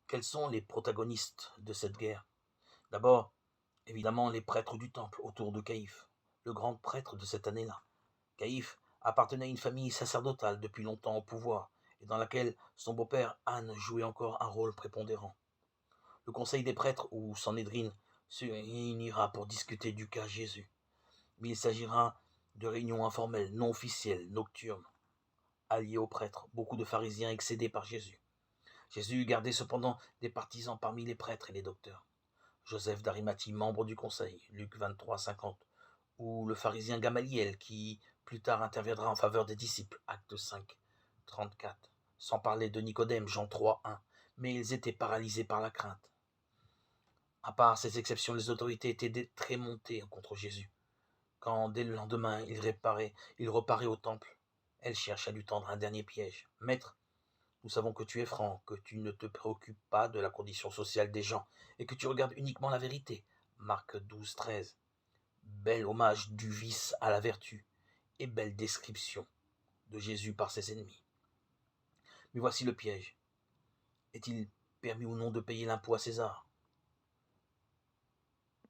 Quels sont les protagonistes de cette guerre? D'abord, évidemment, les prêtres du temple autour de Caïphe, le grand prêtre de cette année-là. Caïphe appartenait à une famille sacerdotale depuis longtemps au pouvoir, et dans laquelle son beau-père Anne jouait encore un rôle prépondérant. Le conseil des prêtres, ou Sanhédrin, se réunira pour discuter du cas Jésus. Mais il s'agira de réunions informelles, non officielles, nocturnes. Alliés aux prêtres, beaucoup de pharisiens excédés par Jésus. Jésus gardait cependant des partisans parmi les prêtres et les docteurs. Joseph d'Arimathie, membre du conseil, Luc 23, 50, ou le pharisien Gamaliel, qui plus tard interviendra en faveur des disciples, Acte 5, 34, sans parler de Nicodème, Jean 3, 1, mais ils étaient paralysés par la crainte. À part ces exceptions, les autorités étaient très montées contre Jésus. Quand, dès le lendemain, il reparaît au temple, elles cherchent à lui tendre un dernier piège. Maître, nous savons que tu es franc, que tu ne te préoccupes pas de la condition sociale des gens et que tu regardes uniquement la vérité. Marc 12, 13. Bel hommage du vice à la vertu et belle description de Jésus par ses ennemis. Mais voici le piège. Est-il permis ou non de payer l'impôt à César?